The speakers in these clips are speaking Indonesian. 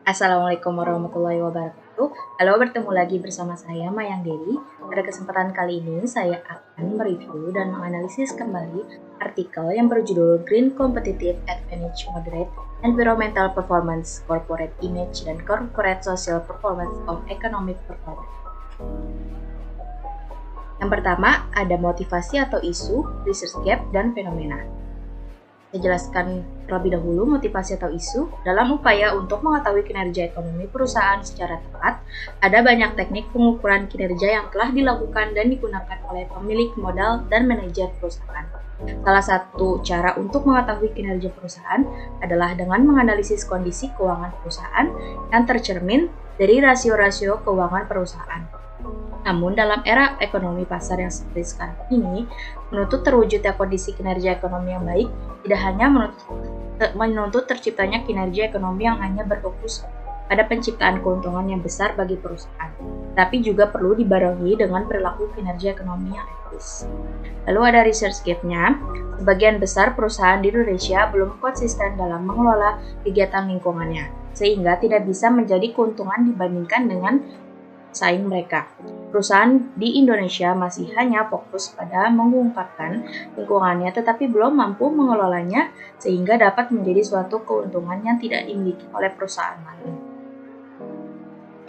Assalamualaikum warahmatullahi wabarakatuh. Halo, bertemu lagi bersama saya Mayang Dewi. Pada kesempatan kali ini saya akan mereview dan menganalisis kembali artikel yang berjudul Green Competitive Advantage Moderate Environmental Performance, Corporate Image, dan Corporate Social Performance of Economic Performance. Yang pertama, ada motivasi atau isu, research gap, dan fenomena. Saya jelaskan terlebih dahulu motivasi atau isu. Dalam upaya untuk mengetahui kinerja ekonomi perusahaan secara tepat, ada banyak teknik pengukuran kinerja yang telah dilakukan dan digunakan oleh pemilik modal dan manajer perusahaan. Salah satu cara untuk mengetahui kinerja perusahaan adalah dengan menganalisis kondisi keuangan perusahaan yang tercermin dari rasio-rasio keuangan perusahaan. Namun dalam era ekonomi pasar yang seperti sekarang ini, menuntut terwujudnya kondisi kinerja ekonomi yang baik tidak hanya menuntut terciptanya kinerja ekonomi yang hanya berfokus pada penciptaan keuntungan yang besar bagi perusahaan, tapi juga perlu dibarengi dengan perilaku kinerja ekonomi yang etis. Lalu ada research gap-nya. Sebagian besar perusahaan di Indonesia belum konsisten dalam mengelola kegiatan lingkungannya, sehingga tidak bisa menjadi keuntungan dibandingkan dengan saing mereka. Perusahaan di Indonesia masih hanya fokus pada mengungkapkan lingkungannya tetapi belum mampu mengelolanya sehingga dapat menjadi suatu keuntungan yang tidak dimiliki oleh perusahaan lain.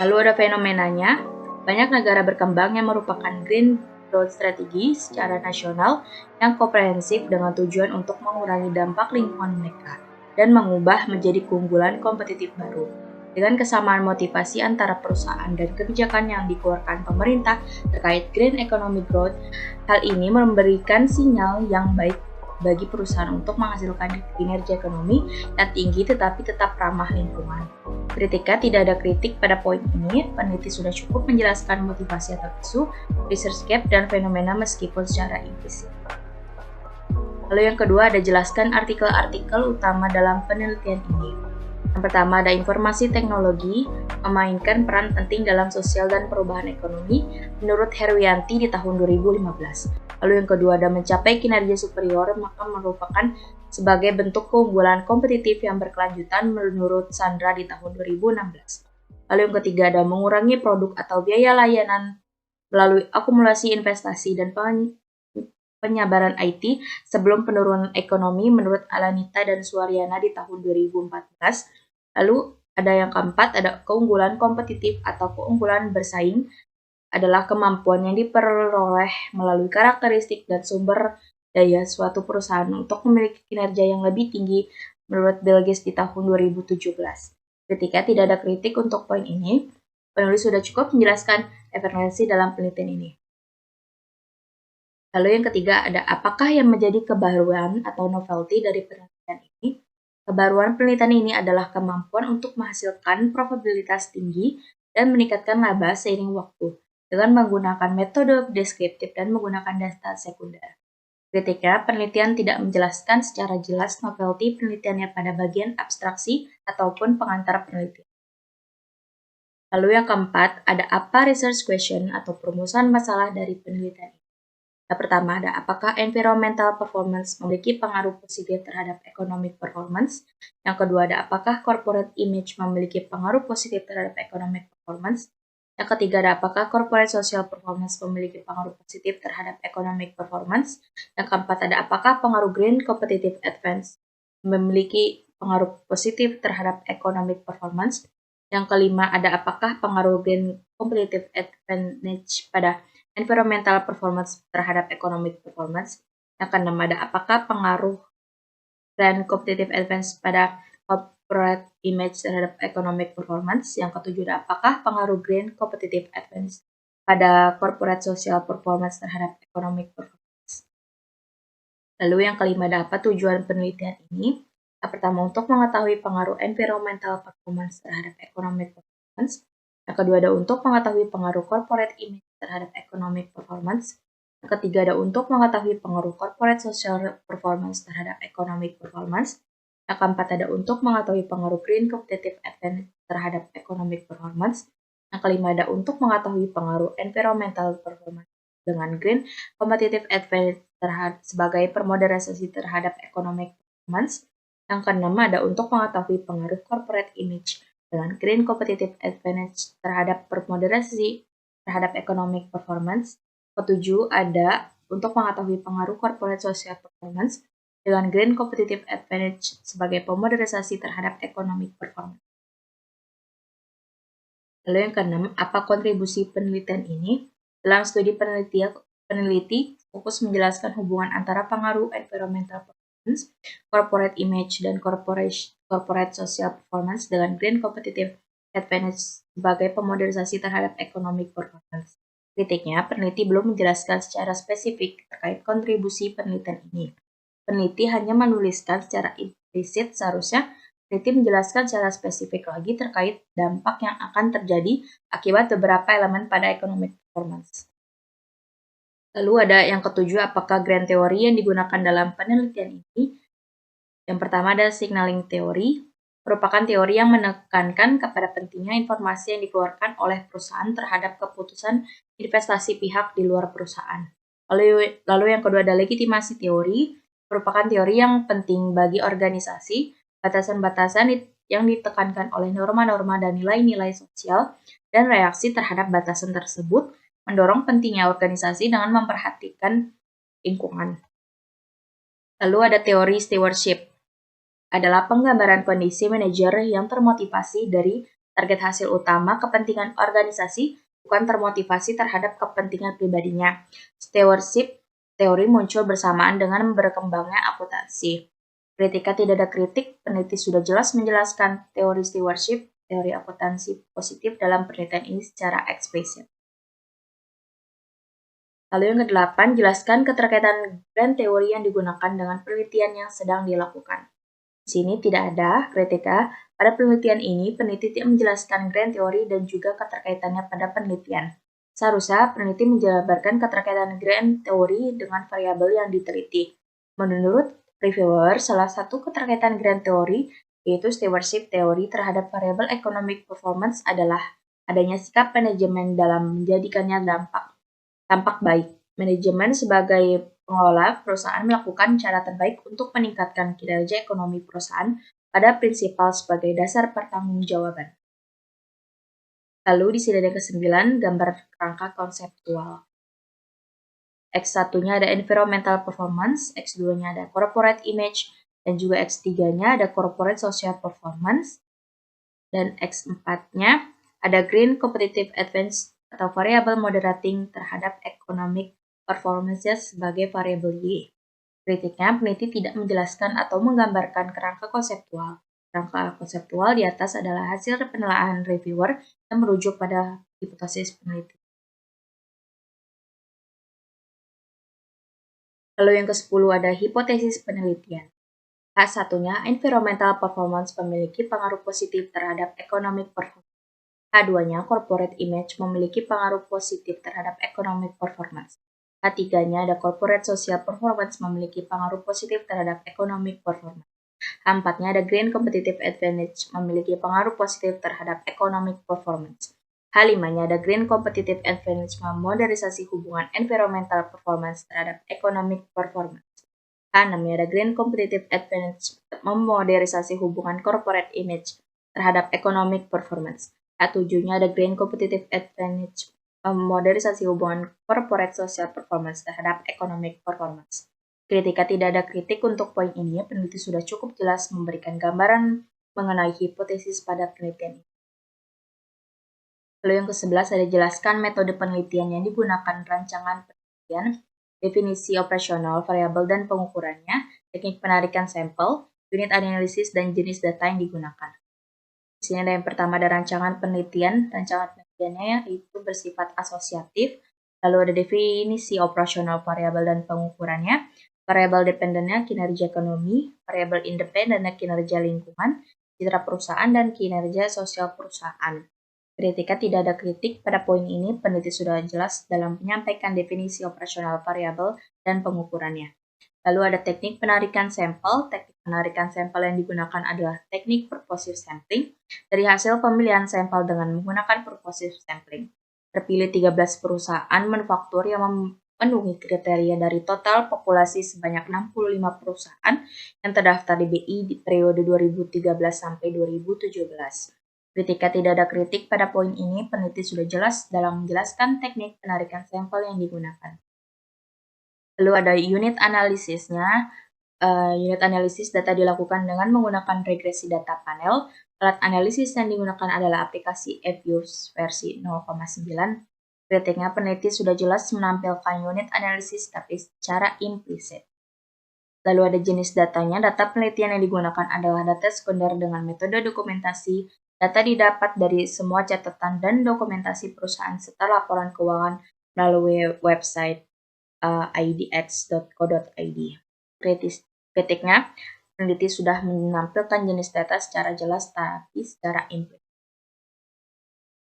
Lalu ada fenomenanya, banyak negara berkembang yang merupakan green growth strategy secara nasional yang komprehensif dengan tujuan untuk mengurangi dampak lingkungan mereka dan mengubah menjadi keunggulan kompetitif baru. Dengan kesamaan motivasi antara perusahaan dan kebijakan yang dikeluarkan pemerintah terkait green economic growth, hal ini memberikan sinyal yang baik bagi perusahaan untuk menghasilkan kinerja ekonomi yang tinggi tetapi tetap ramah lingkungan. Ketika tidak ada kritik pada poin ini, peneliti sudah cukup menjelaskan motivasi atau isu, research gap, dan fenomena meskipun secara implisit. Lalu yang kedua ada jelaskan artikel-artikel utama dalam penelitian ini. Yang pertama ada informasi teknologi memainkan peran penting dalam sosial dan perubahan ekonomi menurut Herwianti di tahun 2015. Lalu yang kedua ada mencapai kinerja superior maka merupakan sebagai bentuk keunggulan kompetitif yang berkelanjutan menurut Sandra di tahun 2016. Lalu yang ketiga ada mengurangi produk atau biaya layanan melalui akumulasi investasi dan penyabaran IT sebelum penurunan ekonomi menurut Alanita dan Suaryana di tahun 2014. Lalu ada yang keempat, ada keunggulan kompetitif atau keunggulan bersaing adalah kemampuan yang diperoleh melalui karakteristik dan sumber daya suatu perusahaan untuk memiliki kinerja yang lebih tinggi menurut Bill Gates di tahun 2017. Ketika tidak ada kritik untuk poin ini, penulis sudah cukup menjelaskan referensi dalam penelitian ini. Lalu yang ketiga ada apakah yang menjadi kebaruan atau novelty dari penelitian ini? Kebaruan penelitian ini adalah kemampuan untuk menghasilkan probabilitas tinggi dan meningkatkan laba seiring waktu dengan menggunakan metode deskriptif dan menggunakan data sekunder. Ketika penelitian tidak menjelaskan secara jelas novelty penelitiannya pada bagian abstraksi ataupun pengantar penelitian. Lalu yang keempat, ada apa research question atau perumusan masalah dari penelitian ini? Yang pertama ada apakah environmental performance memiliki pengaruh positif terhadap economic performance? Yang kedua ada apakah corporate image memiliki pengaruh positif terhadap economic performance? Yang ketiga ada apakah corporate social performance memiliki pengaruh positif terhadap economic performance? Yang keempat ada apakah pengaruh green competitive advantage memiliki pengaruh positif terhadap economic performance? Yang kelima ada apakah pengaruh green competitive advantage pada environmental performance terhadap economic performance. Yang keenam ada apakah pengaruh green competitive advantage pada corporate image terhadap economic performance. Yang ketujuh ada apakah pengaruh green competitive advantage pada corporate social performance terhadap economic performance. Lalu yang kelima ada apa tujuan penelitian ini? Yang pertama untuk mengetahui pengaruh environmental performance terhadap economic performance. Yang kedua ada untuk mengetahui pengaruh corporate image terhadap economic performance. Yang ketiga ada untuk mengetahui pengaruh corporate social performance terhadap economic performance. Yang keempat ada untuk mengetahui pengaruh green competitive advantage terhadap economic performance. Yang kelima ada untuk mengetahui pengaruh environmental performance dengan green competitive advantage sebagai permodernisasi terhadap economic performance. Yang keenam ada untuk mengetahui pengaruh corporate image dengan green competitive advantage terhadap moderasi terhadap economic performance. Ketujuh ada untuk mengetahui pengaruh corporate social performance dengan green competitive advantage sebagai pemodernisasi terhadap economic performance. Lalu yang keenam, apa kontribusi penelitian ini? Dalam studi peneliti fokus menjelaskan hubungan antara pengaruh environmental performance, corporate image, dan corporate social performance dengan green competitive advantage sebagai pemodernisasi terhadap economic performance. Kritiknya, peneliti belum menjelaskan secara spesifik terkait kontribusi penelitian ini. Peneliti hanya menuliskan secara implisit, seharusnya peneliti menjelaskan secara spesifik lagi terkait dampak yang akan terjadi akibat beberapa elemen pada economic performance. Lalu ada yang ketujuh, apakah grand teori yang digunakan dalam penelitian ini? Yang pertama ada signaling teori, merupakan teori yang menekankan kepada pentingnya informasi yang dikeluarkan oleh perusahaan terhadap keputusan investasi pihak di luar perusahaan. Lalu yang kedua ada legitimasi teori, merupakan teori yang penting bagi organisasi, batasan-batasan yang ditekankan oleh norma-norma dan nilai-nilai sosial, dan reaksi terhadap batasan tersebut mendorong pentingnya organisasi dengan memperhatikan lingkungan. Lalu ada teori stewardship, adalah penggambaran kondisi manajer yang termotivasi dari target hasil utama kepentingan organisasi, bukan termotivasi terhadap kepentingan pribadinya. Stewardship teori muncul bersamaan dengan berkembangnya akuntansi. Ketika tidak ada kritik, peneliti sudah jelas menjelaskan teori stewardship, teori akuntansi positif dalam penelitian ini secara eksplisit. Lalu yang kedelapan, jelaskan keterkaitan grand teori yang digunakan dengan penelitian yang sedang dilakukan. Di sini tidak ada kritika. Pada penelitian ini, peneliti tidak menjelaskan grand teori dan juga keterkaitannya pada penelitian. Seharusnya peneliti menjabarkan keterkaitan grand teori dengan variabel yang diteliti. Menurut reviewer, salah satu keterkaitan grand teori yaitu stewardship teori terhadap variabel economic performance adalah adanya sikap manajemen dalam menjadikannya tampak baik. Manajemen sebagai pengelola perusahaan melakukan cara terbaik untuk meningkatkan kinerja ekonomi perusahaan pada prinsipal sebagai dasar pertanggungjawaban. Lalu di sini ada ke-9, gambar kerangka konseptual. X1-nya ada environmental performance, X2-nya ada corporate image, dan juga X3-nya ada corporate social performance, dan X4-nya ada green competitive advantage atau variable moderating terhadap economic performance sebagai variabel Y. Kritiknya, peneliti tidak menjelaskan atau menggambarkan kerangka konseptual. Kerangka konseptual di atas adalah hasil penelaahan reviewer yang merujuk pada hipotesis peneliti. Lalu yang ke-10 ada hipotesis penelitian. H1-nya, environmental performance memiliki pengaruh positif terhadap economic performance. H2-nya, corporate image memiliki pengaruh positif terhadap economic performance. H3-nya ada corporate social performance memiliki pengaruh positif terhadap economic performance. H4-nya ada green competitive advantage memiliki pengaruh positif terhadap economic performance. H5-nya ada green competitive advantage memodernisasi hubungan environmental performance terhadap economic performance. H6-nya ada green competitive advantage memodernisasi hubungan corporate image terhadap economic performance. H7-nya ada green competitive advantage memodernisasi hubungan corporate social performance terhadap economic performance. Ketika tidak ada kritik untuk poin ini, peneliti sudah cukup jelas memberikan gambaran mengenai hipotesis pada penelitian ini. Lalu yang ke-11 ada jelaskan metode penelitian yang digunakan rancangan penelitian, definisi operasional, variabel dan pengukurannya, teknik penarikan sampel, unit analisis, dan jenis data yang digunakan. Di sini ada yang pertama ada rancangan penelitian. Rancangan penelitiannya yaitu bersifat asosiatif. Lalu ada definisi operasional, variabel dan pengukurannya. Variabel dependennya kinerja ekonomi, variabel independennya kinerja lingkungan, citra perusahaan dan kinerja sosial perusahaan. Ketika tidak ada kritik pada poin ini, peneliti sudah jelas dalam menyampaikan definisi operasional, variabel dan pengukurannya. Lalu ada teknik penarikan sampel. Teknik penarikan sampel yang digunakan adalah teknik purposive sampling. Dari hasil pemilihan sampel dengan menggunakan purposive sampling, terpilih 13 perusahaan manufaktur yang memenuhi kriteria dari total populasi sebanyak 65 perusahaan yang terdaftar di BI di periode 2013 sampai 2017. Ketika tidak ada kritik pada poin ini, peneliti sudah jelas dalam menjelaskan teknik penarikan sampel yang digunakan. Lalu ada unit analisisnya. Unit analisis data dilakukan dengan menggunakan regresi data panel. Alat analisis yang digunakan adalah aplikasi Eviews versi 0,9. Kritiknya, peneliti sudah jelas menampilkan unit analisis tapi secara implisit. Lalu ada jenis datanya. Data penelitian yang digunakan adalah data sekunder dengan metode dokumentasi. Data didapat dari semua catatan dan dokumentasi perusahaan serta laporan keuangan melalui website idx.co.id. Kritiknya, peneliti sudah menampilkan jenis data secara jelas tapi secara implisit.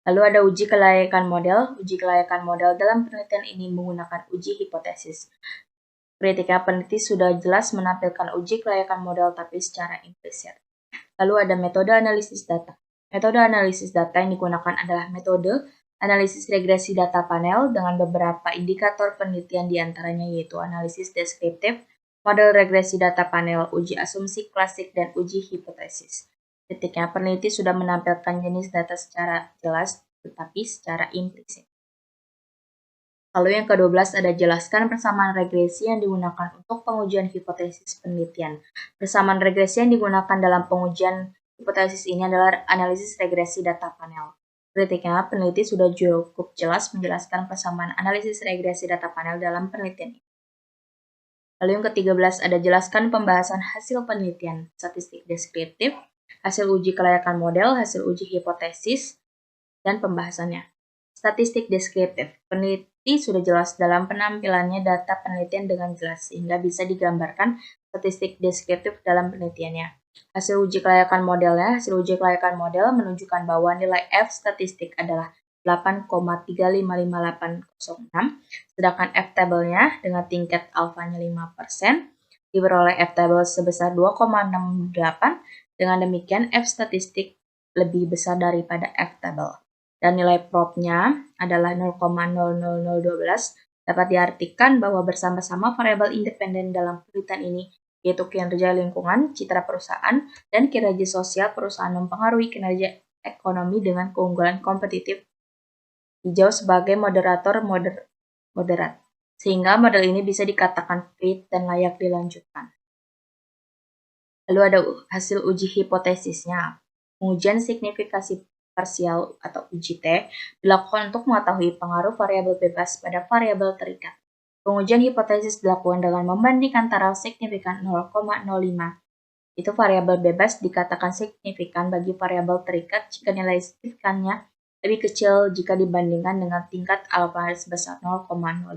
Lalu ada uji kelayakan model. Uji kelayakan model dalam penelitian ini menggunakan uji hipotesis. Kritiknya, peneliti sudah jelas menampilkan uji kelayakan model tapi secara implisit. Lalu ada metode analisis data. Metode analisis data yang digunakan adalah metode analisis regresi data panel dengan beberapa indikator penelitian diantaranya yaitu analisis deskriptif, model regresi data panel, uji asumsi klasik, dan uji hipotesis. Kritiknya, peneliti sudah menampilkan jenis data secara jelas tetapi secara implisit. Lalu yang ke-12 ada jelaskan persamaan regresi yang digunakan untuk pengujian hipotesis penelitian. Persamaan regresi yang digunakan dalam pengujian hipotesis ini adalah analisis regresi data panel. Kritiknya, peneliti sudah cukup jelas menjelaskan persamaan analisis regresi data panel dalam penelitian ini. Lalu yang ke-13 ada jelaskan pembahasan hasil penelitian, statistik deskriptif, hasil uji kelayakan model, hasil uji hipotesis, dan pembahasannya. Statistik deskriptif. Peneliti sudah jelas dalam penampilannya data penelitian dengan jelas, sehingga bisa digambarkan statistik deskriptif dalam penelitiannya. Hasil uji kelayakan modelnya. Hasil uji kelayakan model menunjukkan bahwa nilai F statistik adalah 8,35586, sedangkan F-table-nya dengan tingkat alfanya 5%, diperoleh F-table sebesar 2,68, dengan demikian F statistik lebih besar daripada F-table. Dan nilai prop-nya adalah 0,00012, dapat diartikan bahwa bersama-sama variabel independen dalam penelitian ini, yaitu kinerja lingkungan, citra perusahaan, dan kinerja sosial perusahaan mempengaruhi kinerja ekonomi dengan keunggulan kompetitif hijau sebagai moderator moderat, sehingga model ini bisa dikatakan fit dan layak dilanjutkan. Lalu ada hasil uji hipotesisnya. Pengujian signifikasi parsial atau uji T dilakukan untuk mengetahui pengaruh variabel bebas pada variabel terikat. Pengujian hipotesis dilakukan dengan membandingkan taraf signifikan 0,05. Itu variabel bebas dikatakan signifikan bagi variabel terikat jika nilai signifikannya lebih kecil jika dibandingkan dengan tingkat alfa sebesar 0,05.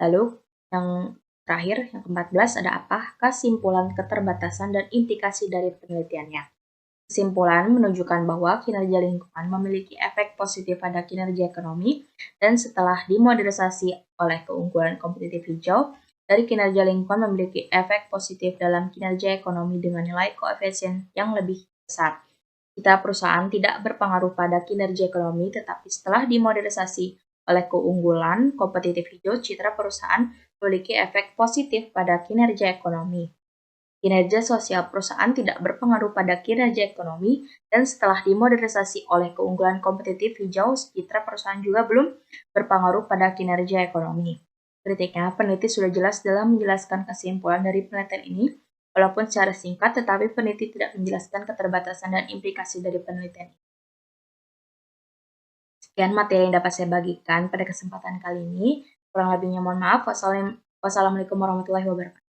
Lalu yang terakhir, yang ke-14 ada apa? Kesimpulan, keterbatasan, dan implikasi dari penelitiannya. Kesimpulan menunjukkan bahwa kinerja lingkungan memiliki efek positif pada kinerja ekonomi, dan setelah dimodernisasi oleh keunggulan kompetitif hijau, dari kinerja lingkungan memiliki efek positif dalam kinerja ekonomi dengan nilai koefisien yang lebih besar. Citra perusahaan tidak berpengaruh pada kinerja ekonomi, tetapi setelah dimodernisasi oleh keunggulan kompetitif hijau, citra perusahaan memiliki efek positif pada kinerja ekonomi. Kinerja sosial perusahaan tidak berpengaruh pada kinerja ekonomi, dan setelah dimodernisasi oleh keunggulan kompetitif hijau, citra perusahaan juga belum berpengaruh pada kinerja ekonomi. Kritiknya, peneliti sudah jelas dalam menjelaskan kesimpulan dari penelitian ini, walaupun secara singkat, tetapi peneliti tidak menjelaskan keterbatasan dan implikasi dari penelitian ini. Sekian materi yang dapat saya bagikan pada kesempatan kali ini. Kurang lebihnya mohon maaf. Wassalamualaikum warahmatullahi wabarakatuh.